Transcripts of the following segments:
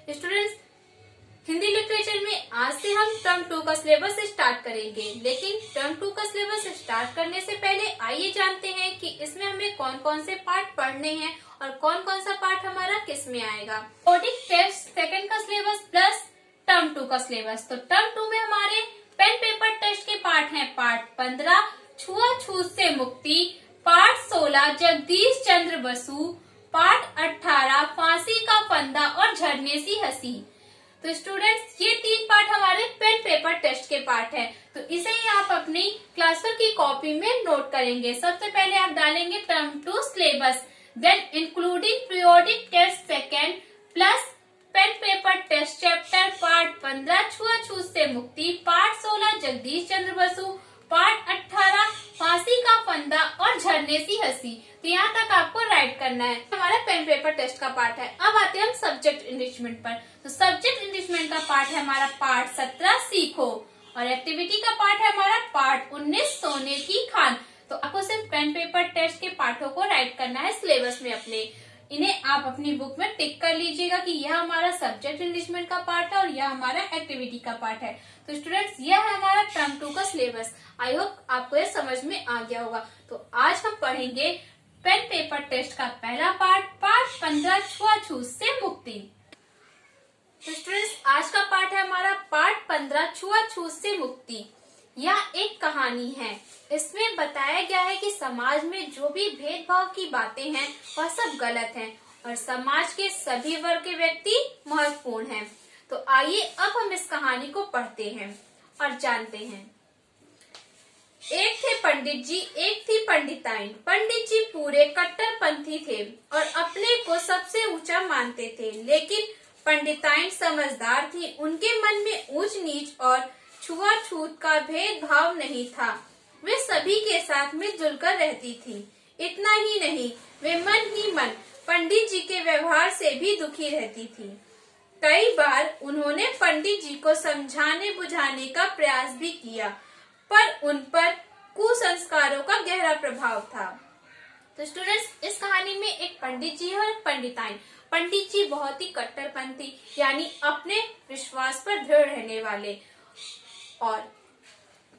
Students, Hindi literature में आज से हम टर्म 2 का सिलेबस स्टार्ट करेंगे, लेकिन टर्म 2 का सिलेबस स्टार्ट करने से पहले आइए जानते हैं कि इसमें हमें कौन कौन से पार्ट पढ़ने हैं और कौन कौन सा पार्ट हमारा किस में आएगा। कोडिंग टेस्ट सेकंड का सिलेबस प्लस टर्म 2 का सिलेबस। तो टर्म 2 में हमारे पेन पेपर टेस्ट के पार्ट हैं पार्ट 15 छुआछूत से मुक्ति, पार्ट 16 जगदीश चंद्र बसु, पार्ट 18 फांसी का फंदा और झरने सी हंसी। तो स्टूडेंट्स, ये 3 पार्ट हमारे पेन पेपर टेस्ट के पार्ट हैं। तो इसे ही आप अपनी क्लासवर्क की कॉपी में नोट करेंगे। सबसे पहले आप डालेंगे term 2 syllabus, then including periodic test second plus pen paper test chapter part 15 छुआछूत से मुक्ति, पार्ट 16 जगदीश चंद्र बसु, पार्ट 18 फांसी का फंदा और झरने सी हंसी। तो यहाँ तक आपको राइट करना है। हमारा पेन पेपर टेस्ट का पार्ट है। अब आते हैं हम सब्जेक्ट इनरिचमेंट पर। तो सब्जेक्ट इनरिचमेंट का पार्ट है हमारा पार्ट 17 सीखो, और एक्टिविटी का पार्ट है हमारा पार्ट 19 सोने की खान। तो आपको सिर्फ पेन पेपर टेस्ट के पार्टों को राइट करना है सिलेबस में अपने। इन्हें आप अपनी बुक में टिक कर लीजिएगा कि यह हमारा सब्जेक्ट इनरिचमेंट का पार्ट है और यह हमारा एक्टिविटी का पार्ट है। तो स्टूडेंट्स, यह है हमारा टर्म 2 का सिलेबस। आई होप आपको ये समझ में आ गया होगा। तो आज हम पढ़ेंगे पेन पेपर टेस्ट का पहला पार्ट, पार्ट 15 छुआछूत से मुक्ति। तो स्टूडेंट्स, आज का पार्ट है हमारा पार्ट 15 छुआछूत से मुक्ति। यह एक कहानी है। इसमें बताया गया है कि समाज में जो भी भेदभाव की बातें हैं वह सब गलत हैं और समाज के सभी वर्ग के व्यक्ति महत्वपूर्ण हैं। तो आइए अब हम इस कहानी को पढ़ते हैं और जानते हैं। एक थे पंडित जी, एक थी पंडिताइन। पंडित जी पूरे कट्टरपंथी थे और अपने को सबसे ऊंचा मानते थे, लेकिन पंडिताइन समझदार थी। उनके मन में ऊंच नीच और छुआछूत का भेदभाव नहीं था। वे सभी के साथ मिलजुल कर रहती थी। इतना ही नहीं, वे मन ही मन पंडित जी के व्यवहार से भी दुखी रहती थी। कई बार उन्होंने पंडित जी को समझाने बुझाने का प्रयास भी किया, पर उन पर कुसंस्कारों का गहरा प्रभाव था। तो स्टूडेंट्स, इस कहानी में एक पंडित जी और पंडिताइन। पंडित जी बहुत ही कट्टरपंथी यानी अपने विश्वास पर दृढ़ रहने वाले, और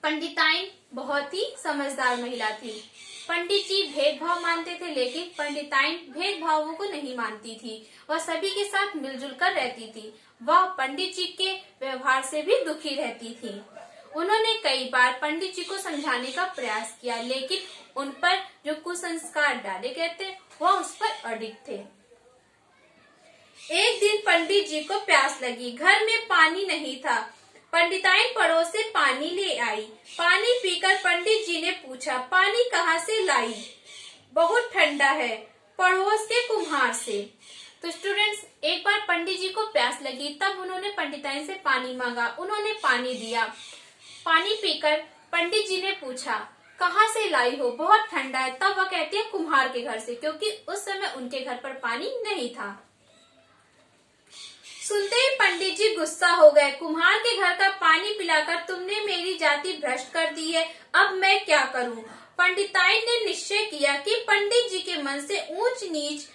पंडिताइन बहुत ही समझदार महिला थी। पंडित जी भेदभाव मानते थे, लेकिन पंडिताइन भेदभावों को नहीं मानती थी। वह सभी के साथ मिलजुल कर रहती थी। वह पंडित जी के व्यवहार से भी दुखी रहती थी। उन्होंने कई बार पंडित जी को समझाने का प्रयास किया, लेकिन उन पर जो कुसंस्कार डाले गए थे वह उस पर अडिग थे। एक दिन पंडित जी को प्यास लगी। घर में पानी नहीं था। पंडिताइन पड़ोस से पानी ले आई। पानी पीकर पंडित जी ने पूछा, पानी कहाँ से लाई? बहुत ठंडा है, पड़ोस के कुम्हार से। तो स्टूडेंट्स, एक बार पंडित जी को प्यास लगी, तब उन्होंने पंडिताइन से पानी मांगा। उन्होंने पानी दिया। पानी पीकर पंडित जी ने पूछा, कहाँ से लाई हो? बहुत ठंडा है। तब वह कहती है, कुम्हार के घर से, क्योंकि उस समय उनके घर पर पानी नहीं था। सुनते ही पंडित जी गुस्सा हो गए। कुम्हार के घर का पानी पिलाकर तुमने मेरी जाति भ्रष्ट कर दी है। अब मैं क्या करूं? पंडिताइन ने निश्चय किया कि पंडित जी के मन से ऊंच नीच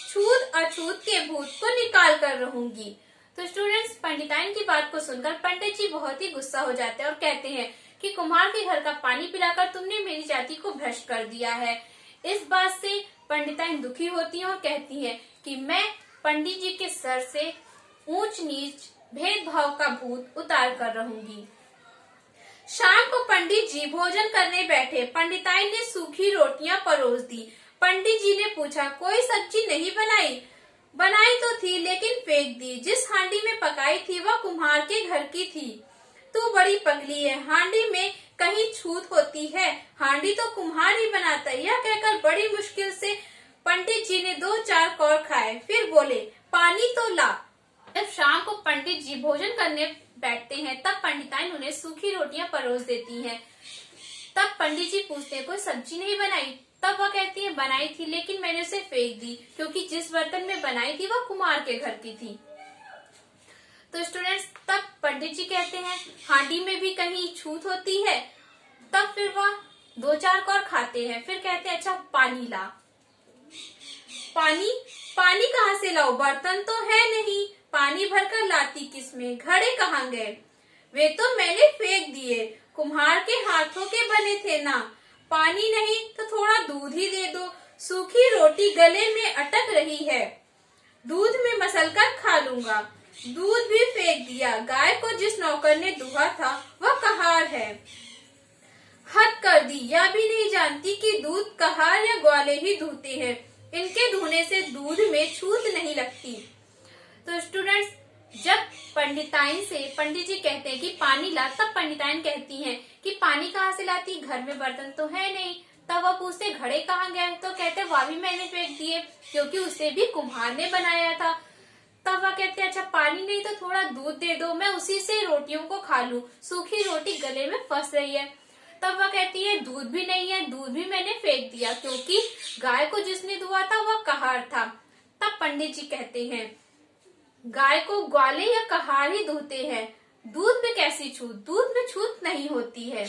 छूत अछूत के भूत को निकाल कर रहूंगी। तो स्टूडेंट्स, पंडिताइन की बात को सुनकर पंडित जी बहुत ही गुस्सा हो जाते हैं और कहते हैं कि कुम्हार के घर का पानी पिलाकर तुमने मेरी जाति को भ्रष्ट कर दिया है। इस बात से पंडिताइन दुखी होती है और कहती है कि मैं पंडित जी के सर से ऊंच नीच भेदभाव का भूत उतार कर रहूंगी। शाम को पंडित जी भोजन करने बैठे। पंडिताइन ने सूखी रोटियां परोस दी। पंडित जी ने पूछा, कोई सब्जी नहीं बनाई? बनाई तो थी, लेकिन फेंक दी। जिस हांडी में पकाई थी वह कुम्हार के घर की थी। तू बड़ी पगली है, हांडी में कहीं छूत होती है? हांडी तो कुम्हार ही बनाता है। यह कहकर बड़ी मुश्किल से पंडित जी ने 2-4 कौर खाए, फिर बोले, पानी तो ला। जब शाम को पंडित जी भोजन करने बैठते हैं, तब पंडिताइन उन्हें सूखी रोटियां परोस देती हैं। तब पंडित जी पूछते हैं, कोई सब्जी नहीं बनाई? तब वह कहती है, बनाई थी, लेकिन मैंने उसे फेंक दी, क्योंकि जिस बर्तन में बनाई थी वह कुम्हार के घर की थी। तो स्टूडेंट्स, तब पंडित जी कहते हैं, हांडी में भी कहीं छूत होती है? तब फिर वह 2-4 कौर खाते हैं, फिर कहते हैं, अच्छा पानी ला। पानी कहाँ से लाओ? बर्तन तो है नहीं। पानी भरकर लाती किसमें, घड़े कहाँ गए, वे तो मैंने फेंक दिए, कुम्हार के हाथों के बने थे ना, पानी नहीं तो थोड़ा दूध ही दे दो, सूखी रोटी गले में अटक रही है, दूध में मसलकर खा लूंगा, दूध भी फेंक दिया, गाय को जिस नौकर ने दुहा था वह कहार है, हद कर दी, यह भी नहीं जानती कि दूध कहार या ग्वाले ही दूहते हैं, इनके धोने से दूध में छूत नहीं लगती। तो स्टूडेंट्स, जब पंडिताइन से पंडित जी कहते हैं कि पानी ला, तब पंडिताइन कहती हैं कि पानी कहाँ से लाती, घर में बर्तन तो है नहीं। तब वह पूछते घड़े कहाँ गए, तो कहते वह भी मैंने फेंक दिए क्योंकि उसे भी कुम्हार ने बनाया था। तब वह कहते अच्छा पानी नहीं तो थोड़ा दूध दे दो, मैं उसी से रोटियों को खा लूं, सूखी रोटी गले में फंस रही है। तब वह कहती है दूध भी नहीं है, दूध भी मैंने फेंक दिया क्योंकि गाय को जिसने दुआ था वह कहार था। तब पंडित जी कहते हैं गाय को ग्वाले या कहार ही दूहते हैं, दूध में कैसी छूत, दूध में छूत नहीं होती है।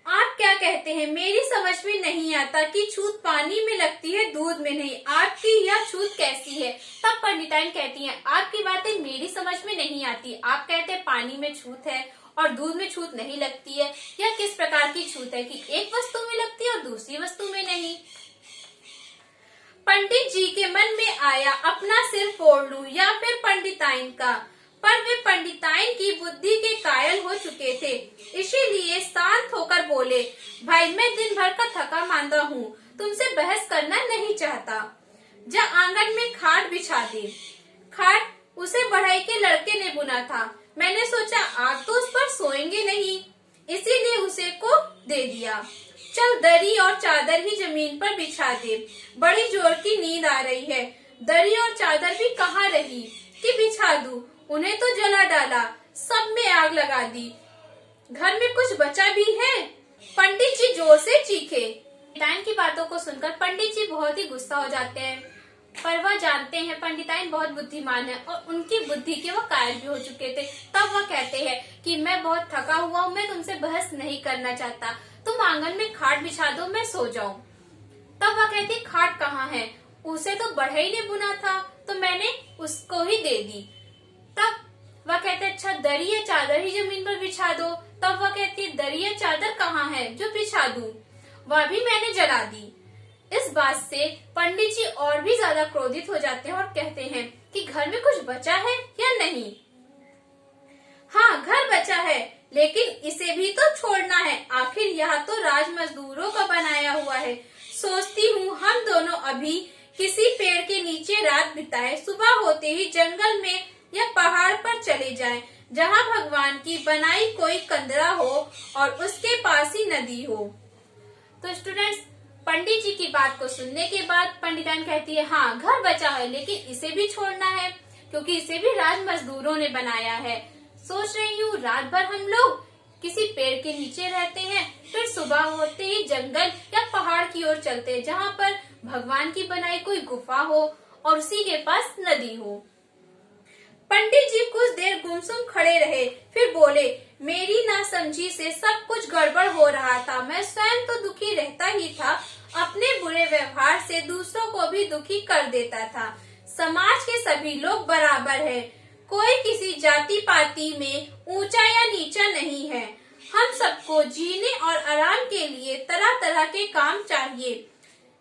आप क्या कहते हैं, मेरी समझ में नहीं आता कि छूत पानी में लगती है दूध में नहीं, आपकी यह छूत कैसी है। तब पंडिताइन कहती हैं आपकी बातें मेरी समझ में नहीं आती, आप कहते हैं पानी में छूत है और दूध में छूत नहीं लगती है, यह किस प्रकार की छूत है कि एक वस्तु में लगती है और दूसरी वस्तु में नहीं। पंडित जी के मन में आया अपना सिर फोड़ लूं या फिर पंडिताइन का, पर वे पंडिताइन की बुद्धि के कायल हो चुके थे, इसीलिए शांत होकर बोले भाई मैं दिन भर का थका मांदा हूँ, तुमसे बहस करना नहीं चाहता, जा आंगन में खाट बिछा दे। खाट उसे बढ़ई के लड़के ने बुना था, मैंने सोचा आप तो उस पर सोएंगे नहीं, इसीलिए उसे को दे दिया। चल दरी और चादर ही जमीन पर बिछा दे, बड़ी जोर की नींद आ रही है, दरी और चादर भी कहाँ रही कि बिछा दूं, उन्हें तो जला डाला, सब में आग लगा दी, घर में कुछ बचा भी है। पंडित जी जोर से चीखे। पंडिताइन की बातों को सुनकर पंडित जी बहुत ही गुस्सा हो जाते हैं, पर वह जानते हैं पंडिताइन बहुत बुद्धिमान है और उनकी बुद्धि के वो कायल भी हो चुके थे। तब वह कहते हैं कि मैं बहुत थका हुआ हूँ, मैं तुमसे बहस नहीं करना चाहता, तुम आंगन में खाट बिछा दो, मैं सो जाऊं। तब वह कहती खाट कहाँ है, उसे तो बढ़ई ने बुना था तो मैंने उसको ही दे दी। तब वह कहते अच्छा दरी या चादर ही जमीन पर बिछा दो। तब वह कहती दरी या चादर कहाँ है जो बिछा दूं, वह भी मैंने जला दी। इस बात से पंडित जी और भी ज्यादा क्रोधित हो जाते हैं और कहते हैं कि घर में कुछ बचा है या नहीं। हाँ घर बचा है, लेकिन इसे भी तो छोड़ना है, आखिर यह तो राज मजदूरों का बनाया हुआ है। सोचती हूँ हम दोनों अभी किसी पेड़ के नीचे रात बिताए, सुबह होते ही जंगल में या पहाड़ पर चले जाएं, जहाँ भगवान की बनाई कोई कंदरा हो और उसके पास ही नदी हो। तो स्टूडेंट्स, पंडित जी की बात को सुनने के बाद पंडिताइन कहती है हाँ घर बचा है, लेकिन इसे भी छोड़ना है क्योंकि इसे भी राज मजदूरों ने बनाया है। सोच रही हूँ रात भर हम लोग किसी पेड़ के नीचे रहते हैं, फिर सुबह होते ही जंगल या पहाड़ की ओर चलते हैं, जहाँ पर भगवान की बनाई कोई गुफा हो और उसी के पास नदी हो। पंडित जी कुछ देर गुमसुम खड़े रहे, फिर बोले मेरी नासमझी से सब कुछ गड़बड़ हो रहा था, मैं स्वयं तो दुखी रहता ही था, अपने बुरे व्यवहार से दूसरों को भी दुखी कर देता था। समाज के सभी लोग बराबर हैं, कोई किसी जाति पाति में ऊंचा या नीचा नहीं है, हम सबको जीने और आराम के लिए तरह तरह के काम चाहिए,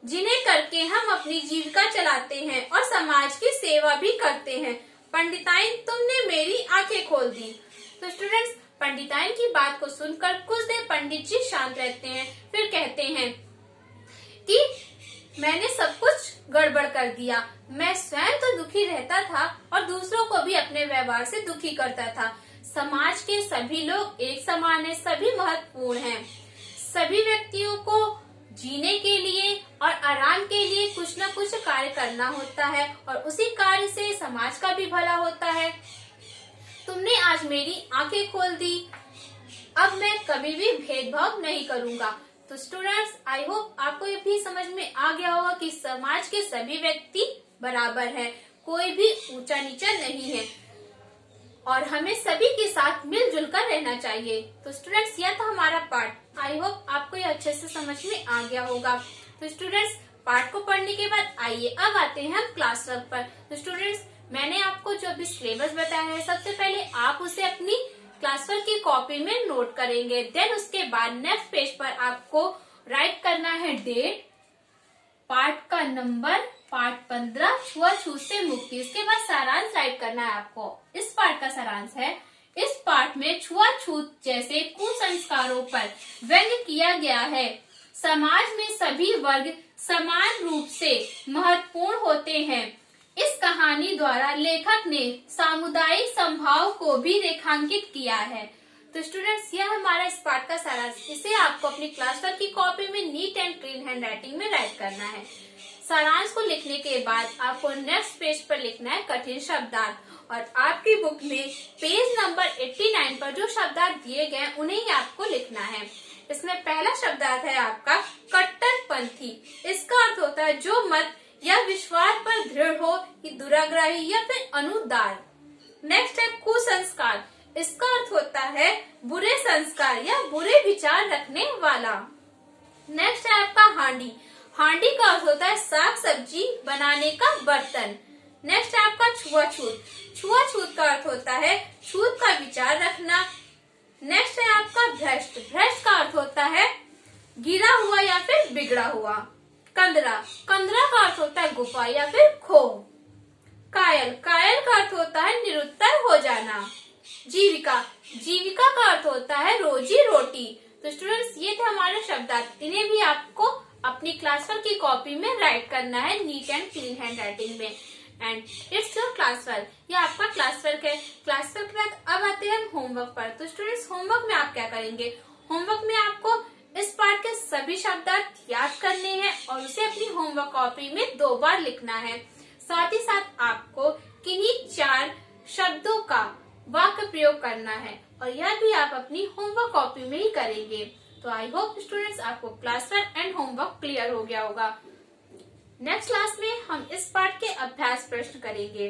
जिन्हें करके हम अपनी जीविका चलाते हैं और समाज की सेवा भी करते हैं। पंडिताइन तुमने मेरी आंखें खोल दी। तो स्टूडेंट्स, पंडिताइन की बात को सुनकर कुछ देर पंडित जी शांत रहते हैं, फिर कहते हैं कि मैंने सब कुछ गड़बड़ कर दिया, मैं स्वयं तो दुखी रहता था और दूसरों को भी अपने व्यवहार से दुखी करता था। समाज के सभी लोग एक समान हैं, सभी महत्वपूर्ण हैं, सभी व्यक्तियों को जीने के लिए और आराम के लिए कुछ न कुछ कार्य करना होता है और उसी कार्य से समाज का भी भला होता है। तुमने आज मेरी आंखें खोल दी, अब मैं कभी भी भेदभाव नहीं करूंगा। तो स्टूडेंट्स, आई होप आपको ये भी समझ में आ गया होगा कि समाज के सभी व्यक्ति बराबर हैं, कोई भी ऊंचा नीचा नहीं है और हमें सभी के साथ मिलजुल कर रहना चाहिए। तो स्टूडेंट्स, यह था हमारा पार्ट, आई होप आपको ये अच्छे से समझ में आ गया होगा। तो स्टूडेंट्स, पाठ को पढ़ने के बाद आइए अब आते हैं हम क्लास वर्क पर। तो स्टूडेंट्स, मैंने आपको जो भी सिलेबस बताया है, सबसे पहले आप उसे अपनी क्लास वर्क की कॉपी में नोट करेंगे। देन उसके बाद नेक्स्ट पेज पर आपको राइट करना है डेट, पाठ का नंबर, पाठ 15 छुआछूत से मुक्ति। इसके बाद सारांश राइट करना है आपको। इस पाठ का सारांश है, इस पाठ में छुआछूत जैसे कुसंस्कारों पर व्यंग्य किया गया है। समाज में सभी वर्ग समान रूप से महत्वपूर्ण होते हैं। इस कहानी द्वारा लेखक ने सामुदायिक समभाव को भी रेखांकित किया है। तो स्टूडेंट्स, यह हमारा इस पाठ का सारांश। इसे आपको अपनी क्लास वर्क की कॉपी में NEET and clean handwriting में राइट करना है। सारांश को लिखने के बाद आपको नेक्स्ट पेज पर लिखना है कठिन शब्दार्थ, और आपकी बुक में पेज नंबर 89 पर जो शब्दार्थ दिए गए उन्हें ही आपको लिखना है। इसमें पहला शब्दार्थ है आपका कट्टरपंथी। इसका अर्थ होता है जो मत या विश्वास पर दृढ़ हो, दुराग्रही या फिर अनुदार। नेक्स्ट है कुसंस्कार। इसका अर्थ होता है बुरे संस्कार या बुरे विचार रखने वाला। नेक्स्ट है आपका हांडी। हांडी का अर्थ होता है साग सब्जी बनाने का बर्तन। नेक्स्ट है आपका छुआछूत। छुआछूत का अर्थ होता है छूत का विचार रखना। नेक्स्ट है आपका भ्रष्ट। भ्रष्ट का अर्थ होता है गिरा हुआ या फिर बिगड़ा हुआ। कंदरा। कंदरा का अर्थ होता है गुफा या फिर खो। कायल। कायल का अर्थ होता है निरुत्तर हो जाना। जीविका। जीविका का अर्थ होता है रोजी रोटी। तो स्टूडेंट्स, ये थे हमारे शब्दार्थ। इन्हें भी आपको अपनी क्लास वर्क की कॉपी में राइट करना है neat and clean handwriting में। And it's your class work. ये आपका क्लास वर्क है। क्लास वर्क के बाद अब आते हैं होमवर्क पर। तो स्टूडेंट्स, होमवर्क में आप क्या करेंगे? होमवर्क में आपको इस पाठ के सभी शब्दार्थ याद करने हैं और उसे अपनी होमवर्क कॉपी में 2 बार लिखना है। साथ ही साथ आपको किन्हीं 4 शब्दों का वाक्य प्रयोग करना है, और यह भी आप अपनी होमवर्क कॉपी में ही करेंगे। तो आई होप स्टूडेंट्स आपको class work and homework clear हो गया होगा। नेक्स्ट क्लास में हम इस पाठ के अभ्यास प्रश्न करेंगे।